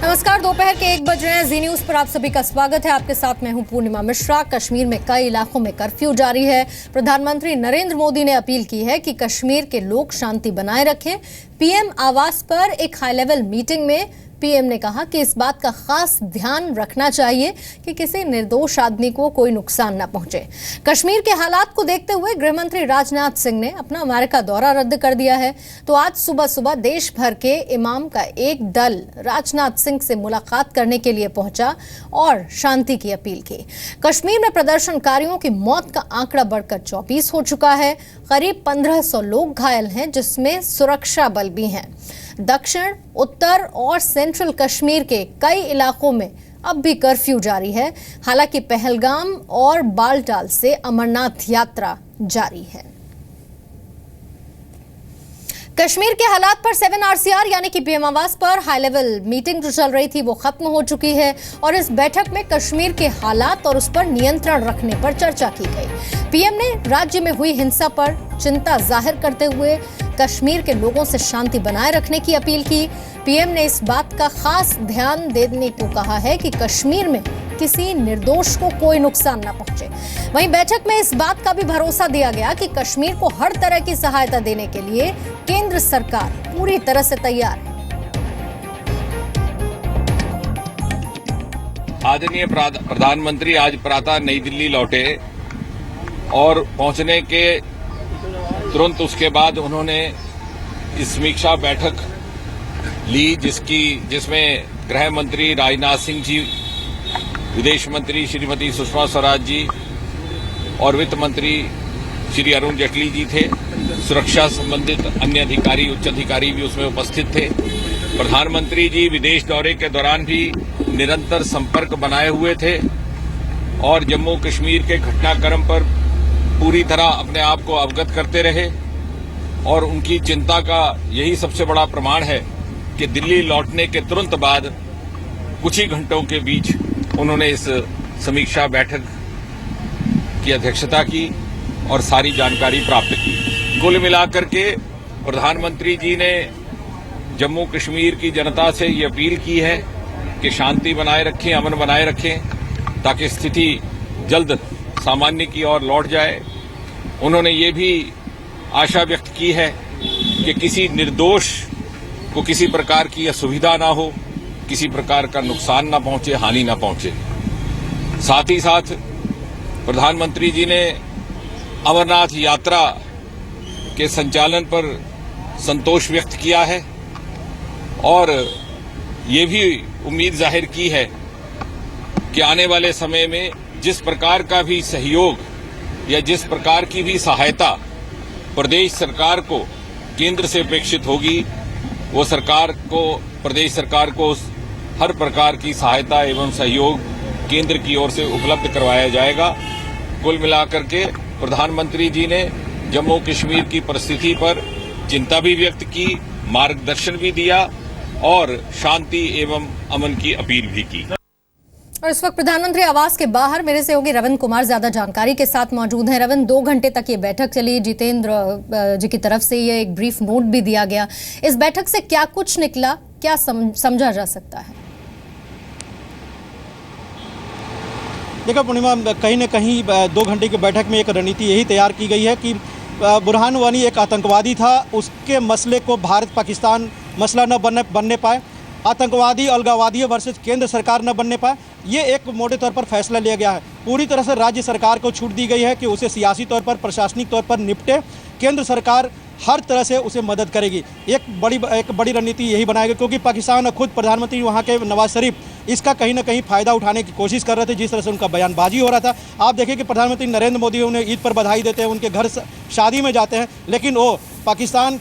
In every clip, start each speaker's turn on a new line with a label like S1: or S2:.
S1: नमस्कार, दोपहर के 1 बज रहे हैं। जी न्यूज पर आप सभी का स्वागत है। आपके साथ मैं हूं पूर्णिमा मिश्रा। कश्मीर में कई इलाकों में कर्फ्यू जारी है। प्रधानमंत्री नरेंद्र मोदी ने अपील की है कि कश्मीर के लोग शांति बनाए रखें। पीएम आवास पर एक हाई लेवल मीटिंग में पीएम ने कहा कि इस बात का खास ध्यान रखना चाहिए कि किसी निर्दोष आदमी को कोई नुकसान न पहुंचे। कश्मीर के हालात को देखते हुए गृह मंत्री राजनाथ सिंह ने अपना अमेरिका दौरा रद्द कर दिया है। तो आज सुबह सुबह देश भर के इमाम का एक दल राजनाथ सिंह से मुलाकात करने के लिए पहुंचा और शांति की अपील की। कश्मीर में प्रदर्शनकारियों की मौत का आंकड़ा बढ़कर 24 हो चुका है। करीब 1500 लोग घायल हैं, जिसमें सुरक्षा बल भी हैं। दक्षिण, उत्तर और सेंट्रल कश्मीर के कई इलाकों में अब भी कर्फ्यू जारी है। हालांकि पहलगाम और बालटाल से अमरनाथ यात्रा जारी है। कश्मीर के हालात पर 7 RCR यानी कि पीएम आवास पर हाई लेवल मीटिंग जो चल रही थी वो खत्म हो चुकी है और इस बैठक में कश्मीर के हालात और उस पर नियंत्रण रखने पर चर्चा की गई। पीएम ने राज्य में हुई हिंसा पर चिंता जाहिर करते हुए कश्मीर के लोगों से शांति बनाए रखने की अपील की। पीएम ने इस बात का खास ध्यान देने को कहा है कि कश्मीर में किसी निर्दोष को कोई नुकसान न पहुंचे। वहीं बैठक में इस बात का भी भरोसा दिया गया कि कश्मीर को हर तरह की सहायता देने के लिए केंद्र सरकार पूरी तरह से तैयार है।
S2: आदरणीय प्रधानमंत्री आज प्रातः नई दिल्ली लौटे और पहुंचने के तुरंत उसके बाद उन्होंने इस समीक्षा बैठक ली जिसमें गृह मंत्री राजनाथ सिंह जी, विदेश मंत्री श्रीमती सुषमा स्वराज जी और वित्त मंत्री श्री अरुण जेटली जी थे। सुरक्षा संबंधित अन्य अधिकारी, उच्च अधिकारी भी उसमें उपस्थित थे। प्रधानमंत्री जी विदेश दौरे के दौरान भी निरंतर संपर्क बनाए हुए थे और जम्मू कश्मीर के घटनाक्रम पर पूरी तरह अपने आप को अवगत करते रहे और उनकी चिंता का यही सबसे बड़ा प्रमाण है कि दिल्ली लौटने के तुरंत बाद कुछ ही घंटों के बीच उन्होंने इस समीक्षा बैठक की अध्यक्षता की और सारी जानकारी प्राप्त की। कुल मिलाकर के प्रधानमंत्री जी ने जम्मू कश्मीर की जनता से ये अपील की है कि शांति बनाए रखें, अमन बनाए रखें ताकि स्थिति जल्द सामान्य की ओर लौट जाए। उन्होंने ये भी आशा व्यक्त की है कि किसी निर्दोष को किसी प्रकार की असुविधा ना हो, किसी प्रकार का नुकसान ना पहुंचे, हानि ना पहुंचे। साथ ही साथ प्रधानमंत्री जी ने अमरनाथ यात्रा के संचालन पर संतोष व्यक्त किया है और ये भी उम्मीद जाहिर की है कि आने वाले समय में जिस प्रकार का भी सहयोग या जिस प्रकार की भी सहायता प्रदेश सरकार को केंद्र से अपेक्षित होगी, वो प्रदेश सरकार को हर प्रकार की सहायता एवं सहयोग केंद्र की ओर से उपलब्ध करवाया जाएगा। कुल मिलाकर के प्रधानमंत्री जी ने जम्मू कश्मीर की परिस्थिति पर चिंता भी व्यक्त की, मार्गदर्शन भी दिया और शांति एवं अमन की अपील भी की।
S1: और इस वक्त प्रधानमंत्री आवास के बाहर मेरे सहयोगी रविंद्र कुमार ज्यादा जानकारी के साथ मौजूद हैं। रविंद्र, 2 घंटे तक ये बैठक चली। जितेंद्र जी की तरफ से ये एक ब्रीफ नोट भी दिया गया। इस बैठक से क्या कुछ निकला, क्या समझा जा सकता है?
S3: देखो पूर्णिमा, कहीं न कहीं 2 घंटे की बैठक में एक रणनीति यही तैयार की गई है कि बुरहान वानी एक आतंकवादी था, उसके मसले को भारत पाकिस्तान मसला न बनने पाए, आतंकवादी अलगावादी वर्सेस केंद्र सरकार न बनने पाए, ये एक मोटे तौर पर फैसला लिया गया है। पूरी तरह से राज्य सरकार को छूट दी गई है कि उसे सियासी तौर पर, प्रशासनिक तौर पर निपटे। केंद्र सरकार हर तरह से उसे मदद करेगी। एक बड़ी रणनीति यही बनाएगी, क्योंकि पाकिस्तान और खुद प्रधानमंत्री वहाँ के नवाज शरीफ इसका कहीं ना कहीं फ़ायदा उठाने की कोशिश कर रहे थे, जिस तरह से उनका बयानबाजी हो रहा था। आप देखिए कि प्रधानमंत्री नरेंद्र मोदी उन्हें ईद पर बधाई देते हैं, उनके घर शादी में जाते हैं, लेकिन वो पाकिस्तान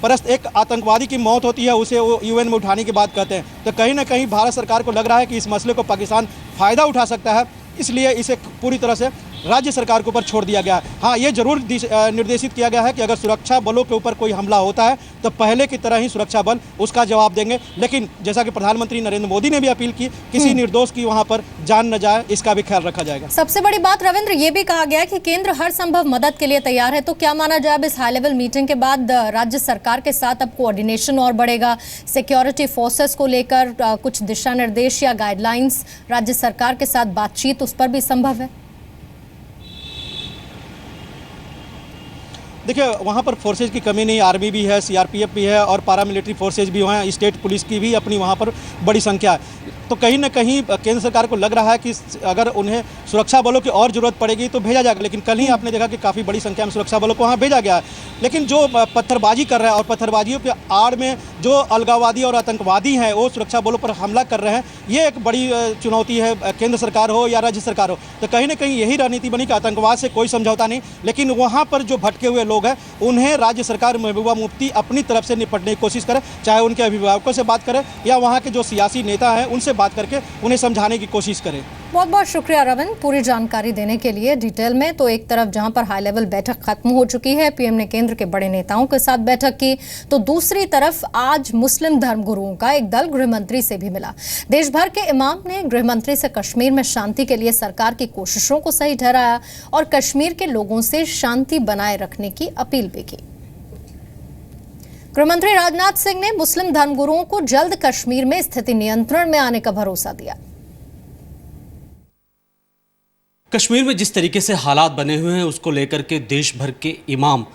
S3: परस्त एक आतंकवादी की मौत होती है, उसे वो UN में उठाने की बात कहते हैं। तो कहीं ना कहीं भारत सरकार को लग रहा है कि इस मसले को पाकिस्तान फ़ायदा उठा सकता है, इसलिए इसे पूरी तरह से राज्य सरकार के ऊपर छोड़ दिया गया है। हाँ, ये जरूर निर्देशित किया गया है कि अगर सुरक्षा बलों के ऊपर कोई हमला होता है तो पहले की तरह ही सुरक्षा बल उसका जवाब देंगे। लेकिन जैसा कि प्रधानमंत्री नरेंद्र मोदी ने भी अपील की, किसी निर्दोष की वहां पर जान न जाए, इसका भी ख्याल रखा जाएगा।
S1: सबसे बड़ी बात रविंद्र, ये भी कहा गया है कि केंद्र हर संभव मदद के लिए तैयार है। तो क्या माना जाए अब इस हाई लेवल मीटिंग के बाद राज्य सरकार के साथ अब कोऑर्डिनेशन और बढ़ेगा? सिक्योरिटी फोर्सेस को लेकर कुछ दिशा निर्देश या गाइडलाइंस राज्य सरकार के साथ बातचीत उस पर भी संभव है?
S3: देखिए, वहाँ पर फोर्सेज की कमी नहीं, आर्मी भी है, सीआरपीएफ भी है और पैरामिलिट्री फोर्सेज भी हैं, स्टेट पुलिस की भी अपनी वहाँ पर बड़ी संख्या है। तो कहीं ना कहीं केंद्र सरकार को लग रहा है कि अगर उन्हें सुरक्षा बलों की और ज़रूरत पड़ेगी तो भेजा जाएगा। लेकिन कल ही आपने देखा कि काफ़ी बड़ी संख्या में सुरक्षा बलों को वहाँ भेजा गया है। लेकिन जो पत्थरबाजी कर रहा है और पत्थरबाजियों के आड़ में जो अलगाववादी और आतंकवादी हैं वो सुरक्षा बलों पर हमला कर रहे हैं, ये एक बड़ी चुनौती है, केंद्र सरकार हो या राज्य सरकार हो। तो कहीं ना कहीं यही रणनीति बनी कि आतंकवाद से कोई समझौता नहीं, लेकिन वहाँ पर जो भटके हुए लोग हैं उन्हें राज्य सरकार महबूबा मुफ्ती अपनी तरफ से निपटने की कोशिश करे, चाहे उनके अभिभावकों से बात करे या वहाँ के जो सियासी नेता हैं उनसे बात करके उन्हें समझाने की कोशिश करें।
S1: बहुत बहुत शुक्रिया रविंद्र, पूरी जानकारी देने के लिए डिटेल में। तो एक तरफ जहां पर हाई लेवल बैठक खत्म हो चुकी है, पीएम ने केंद्र के बड़े नेताओं के साथ बैठक की, तो दूसरी तरफ आज मुस्लिम धर्मगुरुओं का एक दल गृहमंत्री से भी मिला। देश भर के इमाम ने गृहमंत्री से कश्मीर में शांति के लिए सरकार की कोशिशों को सही ठहराया और कश्मीर के लोगों से शांति बनाए रखने की अपील भी की। गृहमंत्री राजनाथ सिंह ने मुस्लिम धर्मगुरुओं को जल्द कश्मीर में स्थिति नियंत्रण में आने का भरोसा दिया।
S4: कश्मीर में जिस तरीके से हालात बने हुए हैं उसको लेकर के देश भर के इमाम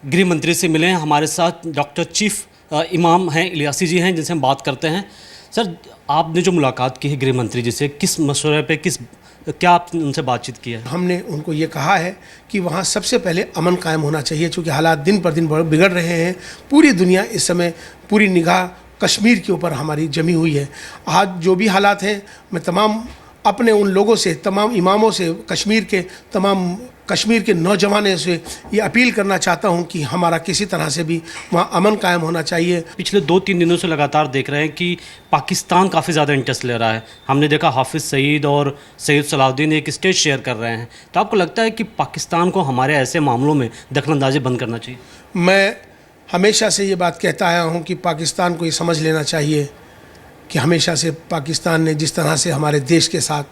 S4: गृह मंत्री से मिले हैं। हमारे साथ डॉक्टर चीफ इमाम हैं, इलियासी जी हैं, जिनसे हम बात करते हैं। सर, आपने जो मुलाकात की है गृह मंत्री जी से, किस मसले पे, क्या आपने उनसे बातचीत की है?
S5: हमने उनको ये कहा है कि वहाँ सबसे पहले अमन कायम होना चाहिए, क्योंकि हालात दिन पर दिन बिगड़ रहे हैं। पूरी दुनिया इस समय पूरी निगाह कश्मीर के ऊपर हमारी जमी हुई है। आज जो भी हालात हैं, मैं तमाम अपने उन लोगों से, तमाम इमामों से, कश्मीर के नौजवानों से ये अपील करना चाहता हूं कि हमारा किसी तरह से भी वहाँ अमन कायम होना चाहिए।
S4: पिछले 2-3 दिनों से लगातार देख रहे हैं कि पाकिस्तान काफ़ी ज़्यादा इंटरेस्ट ले रहा है। हमने देखा हाफिज़ सईद और सैयद सलाउद्दीन एक स्टेज शेयर कर रहे हैं। तो आपको लगता है कि पाकिस्तान को हमारे ऐसे मामलों में दखलंदाजी बंद करना चाहिए?
S5: मैं हमेशा से ये बात कहता आया हूँ कि पाकिस्तान को ये समझ लेना चाहिए कि हमेशा से पाकिस्तान ने जिस तरह से हमारे देश के साथ,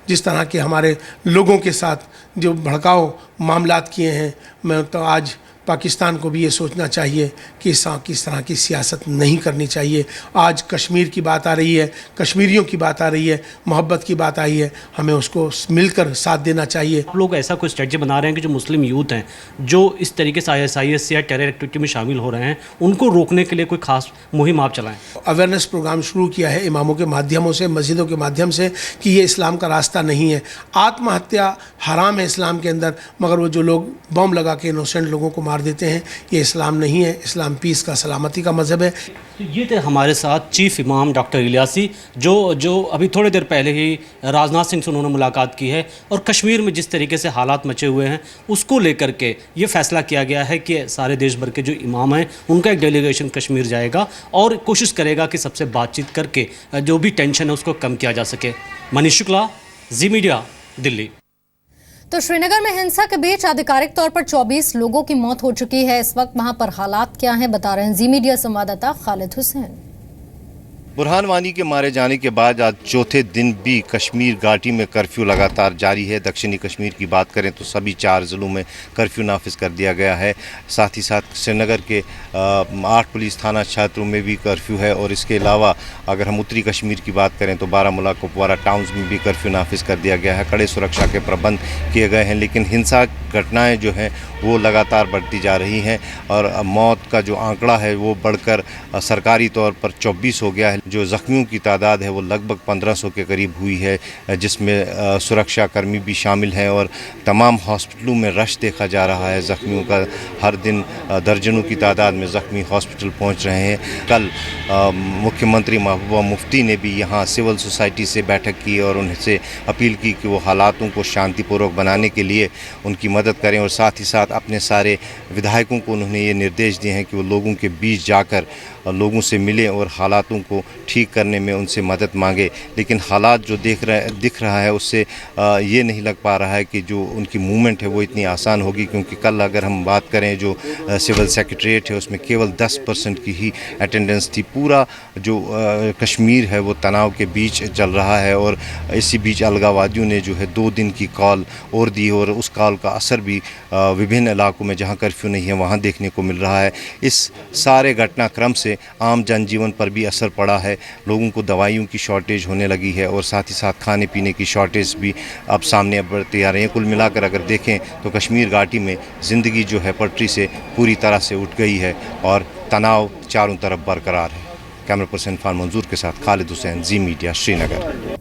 S5: जिस तरह के हमारे लोगों के साथ जो भड़काऊ मामलात किए हैं, मैं तो आज पाकिस्तान को भी ये सोचना चाहिए कि किस तरह की सियासत नहीं करनी चाहिए। आज कश्मीर की बात आ रही है, कश्मीरियों की बात आ रही है, मोहब्बत की बात आई है, हमें उसको मिलकर साथ देना चाहिए।
S4: आप लोग ऐसा कोई स्ट्रेटजी बना रहे हैं कि जो मुस्लिम यूथ हैं जो इस तरीके से ISIS या टेरर एक्टिविटी में शामिल हो रहे हैं, उनको रोकने के लिए कोई खास मुहिम आप चलाएं?
S5: अवेयरनेस प्रोग्राम शुरू किया है इमामों के माध्यमों से, मस्जिदों के माध्यम से, कि ये इस्लाम का रास्ता नहीं है। आत्महत्या हराम है इस्लाम के अंदर, मगर वो जो लोग बम लगा के इनोसेंट लोगों को मार देते हैं, ये इस्लाम नहीं है। इस्लाम पीस का, सलामती का मजहब है।
S4: तो ये थे हमारे साथ चीफ इमाम डॉक्टर इलियासी, जो अभी थोड़ी देर पहले ही राजनाथ सिंह से उन्होंने मुलाकात की है और कश्मीर में जिस तरीके से हालात मचे हुए हैं उसको लेकर के ये फैसला किया गया है कि सारे देश भर के जो इमाम हैं उनका एक डेलीगेशन कश्मीर जाएगा और कोशिश करेगा कि सबसे बातचीत करके जो भी टेंशन है उसको कम किया जा सके। मनीष शुक्ला, जी मीडिया, दिल्ली।
S1: तो श्रीनगर में हिंसा के बीच आधिकारिक तौर पर 24 लोगों की मौत हो चुकी है। इस वक्त वहां पर हालात क्या हैं, बता रहे हैं जी मीडिया संवाददाता खालिद हुसैन।
S6: बुरहान वानी के मारे जाने के बाद आज चौथे दिन भी कश्मीर घाटी में कर्फ्यू लगातार जारी है। दक्षिणी कश्मीर की बात करें तो सभी 4 ज़िलों में कर्फ्यू नाफिज कर दिया गया है। साथ ही साथ श्रीनगर के 8 पुलिस थाना क्षेत्रों में भी कर्फ्यू है और इसके अलावा अगर हम उत्तरी कश्मीर की बात करें तो बारामूला, कुपवारा टाउन्स में भी कर्फ्यू नाफिज कर दिया गया है। कड़े सुरक्षा के प्रबंध किए गए हैं, लेकिन हिंसा घटनाएँ जो हैं वो लगातार बढ़ती जा रही हैं और मौत का जो आंकड़ा है वो बढ़कर सरकारी तौर पर 24 हो गया है। जो ज़ख्मियों की तादाद है वो लगभग 1500 के करीब हुई है, जिसमें सुरक्षा कर्मी भी शामिल हैं और तमाम हॉस्पिटलों में रश देखा जा रहा है ज़ख्मियों का। हर दिन दर्जनों की तादाद में ज़ख्मी हॉस्पिटल पहुंच रहे हैं। कल मुख्यमंत्री महबूबा मुफ्ती ने भी यहाँ सिविल सोसाइटी से बैठक की और उनसे अपील की कि वो हालातों को शांतिपूर्वक बनाने के लिए उनकी मदद करें और साथ ही साथ अपने सारे विधायकों को उन्होंने ये निर्देश दिए हैं कि वो लोगों के बीच जाकर लोगों से मिलें और हालातों को ठीक करने में उनसे मदद मांगे। लेकिन हालात जो दिख रहा है उससे ये नहीं लग पा रहा है कि जो उनकी मूवमेंट है वो इतनी आसान होगी, क्योंकि कल अगर हम बात करें जो सिविल सेक्रेटरीट है उसमें केवल 10% की ही अटेंडेंस थी। पूरा जो कश्मीर है वो तनाव के बीच चल रहा है और इसी बीच अलगाववादियों ने जो है 2 दिन की कॉल और दी और उस कॉल का असर भी विभिन्न इलाकों में जहाँ कर्फ्यू नहीं है वहाँ देखने को मिल रहा है। इस सारे घटनाक्रम से आम जनजीवन पर भी असर पड़ा है। लोगों को दवाइयों की शॉर्टेज होने लगी है और साथ ही साथ खाने पीने की शॉर्टेज भी अब सामने बढ़ती आ रही है। कुल मिलाकर अगर देखें तो कश्मीर घाटी में ज़िंदगी जो है पटरी से पूरी तरह से उठ गई है और तनाव चारों तरफ बरकरार है। कैमरा पर्सन इरफान मंजूर के साथ खालिद हुसैन, जी मीडिया, श्रीनगर।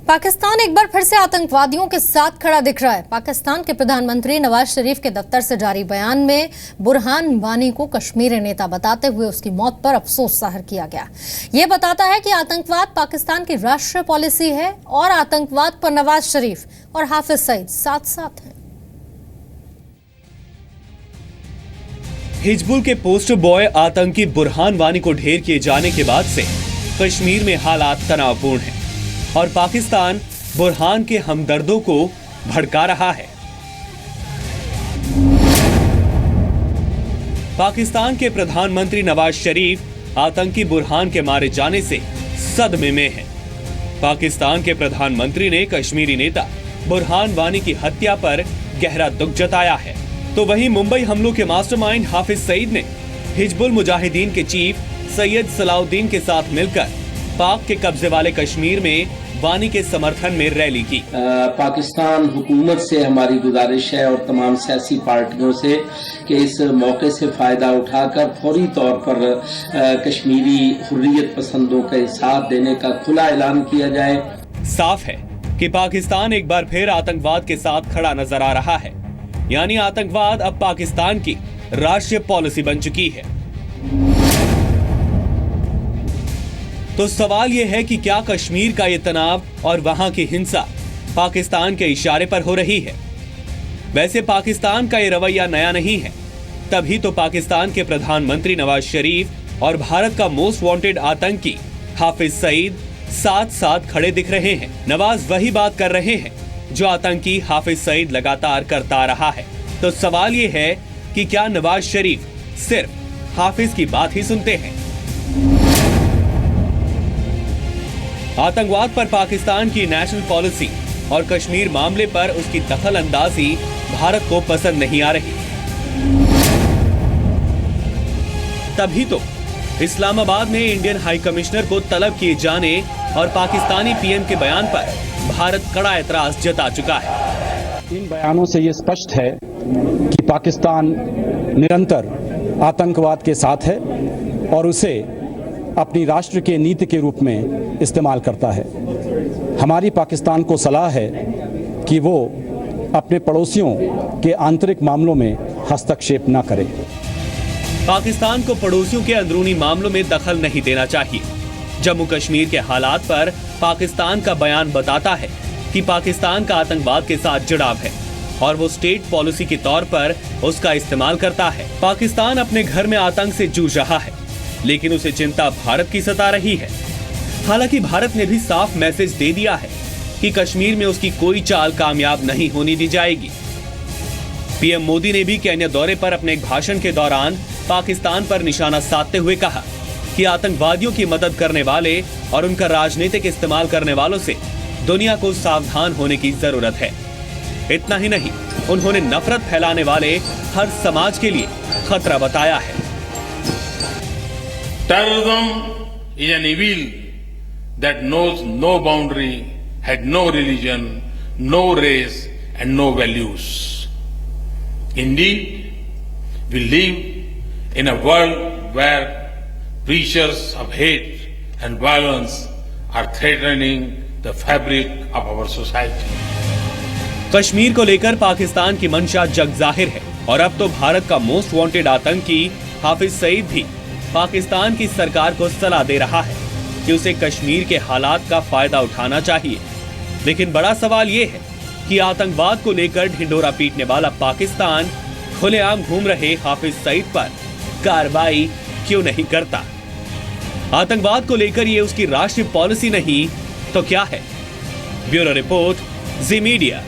S1: पाकिस्तान एक बार फिर से आतंकवादियों के साथ खड़ा दिख रहा है। पाकिस्तान के प्रधानमंत्री नवाज शरीफ के दफ्तर से जारी बयान में बुरहान वानी को कश्मीरी नेता बताते हुए उसकी मौत पर अफसोस जाहिर किया गया। यह बताता है कि आतंकवाद पाकिस्तान की राष्ट्रीय पॉलिसी है और आतंकवाद पर नवाज शरीफ और हाफिज सईद साथ साथ हैं।
S7: हिजबुल के पोस्टर बॉय आतंकी बुरहान वानी को ढेर किए जाने के बाद से कश्मीर में हालात तनावपूर्ण हैं और पाकिस्तान बुरहान के हमदर्दों को भड़का रहा है। पाकिस्तान के प्रधानमंत्री नवाज शरीफ आतंकी बुरहान के मारे जाने से सदमे में हैं। पाकिस्तान के प्रधानमंत्री ने कश्मीरी नेता बुरहान वानी की हत्या पर गहरा दुख जताया है, तो वहीं मुंबई हमलों के मास्टरमाइंड हाफिज सईद ने हिजबुल मुजाहिदीन के चीफ सैयद सलाउद्दीन के साथ मिलकर पाक के कब्जे वाले कश्मीर में वानी के समर्थन में रैली की।
S8: पाकिस्तान हुकूमत से हमारी गुजारिश है और तमाम सियासी पार्टियों से कि इस मौके से फायदा उठाकर फौरी तौर पर कश्मीरी हुर्रियत पसंदों के साथ देने का खुला ऐलान किया जाए।
S7: साफ है कि पाकिस्तान एक बार फिर आतंकवाद के साथ खड़ा नजर आ रहा है, यानी आतंकवाद अब पाकिस्तान की राष्ट्रीय पॉलिसी बन चुकी है। तो सवाल यह है कि क्या कश्मीर का ये तनाव और वहां की हिंसा पाकिस्तान के इशारे पर हो रही है? वैसे पाकिस्तान का ये रवैया नया नहीं है, तभी तो पाकिस्तान के प्रधानमंत्री नवाज शरीफ और भारत का मोस्ट वांटेड आतंकी हाफिज सईद साथ साथ खड़े दिख रहे हैं। नवाज वही बात कर रहे हैं जो आतंकी हाफिज सईद लगातार करता रहा है। तो सवाल ये है कि क्या नवाज शरीफ सिर्फ हाफिज की बात ही सुनते हैं? आतंकवाद पर पाकिस्तान की नेशनल पॉलिसी और कश्मीर मामले पर उसकी दखल अंदाजी भारत को पसंद नहीं आ रही। तभी तो इस्लामाबाद ने इंडियन हाई कमिश्नर को तलब किए जाने और पाकिस्तानी पीएम के बयान पर भारत कड़ा एतराज जता चुका है।
S9: इन बयानों से ये स्पष्ट है कि पाकिस्तान निरंतर आतंकवाद के साथ है और उसे अपनी राष्ट्र के नीति के रूप में इस्तेमाल करता है। हमारी पाकिस्तान को सलाह है कि वो अपने पड़ोसियों के आंतरिक मामलों में हस्तक्षेप न करे।
S7: पाकिस्तान को पड़ोसियों के अंदरूनी मामलों में दखल नहीं देना चाहिए। जम्मू कश्मीर के हालात पर पाकिस्तान का बयान बताता है कि पाकिस्तान का आतंकवाद के साथ जुड़ाव है और वो स्टेट पॉलिसी के तौर पर उसका इस्तेमाल करता है। पाकिस्तान अपने घर में आतंक से जूझ रहा है, लेकिन उसे चिंता भारत की सता रही है। हालांकि भारत ने भी साफ मैसेज दे दिया है कि कश्मीर में उसकी कोई चाल कामयाब नहीं होने दी जाएगी। पीएम मोदी ने भी केन्या दौरे पर अपने एक भाषण के दौरान पाकिस्तान पर निशाना साधते हुए कहा कि आतंकवादियों की मदद करने वाले और उनका राजनीतिक इस्तेमाल करने वालों से दुनिया को सावधान होने की जरूरत है। इतना ही नहीं, उन्होंने नफरत फैलाने वाले हर समाज के लिए खतरा बताया है।
S10: Terrorism is an evil that knows no boundary, had no religion, no race, and no values. Indeed, we live in a world where pressures of hate and violence are threatening the fabric of our society.
S7: Kashmir को लेकर पाकिस्तान की मंशा जग जाहिर है और अब तो भारत का मोस्ट वांटेड आतंकी हाफिज सईद भी पाकिस्तान की सरकार को सलाह दे रहा है कि उसे कश्मीर के हालात का फायदा उठाना चाहिए। लेकिन बड़ा सवाल ये है कि आतंकवाद को लेकर ढिंढोरा पीटने वाला पाकिस्तान खुलेआम घूम रहे हाफिज सईद पर कार्रवाई क्यों नहीं करता? आतंकवाद को लेकर ये उसकी राष्ट्रीय पॉलिसी नहीं तो क्या है? ब्यूरो रिपोर्ट, जी मीडिया।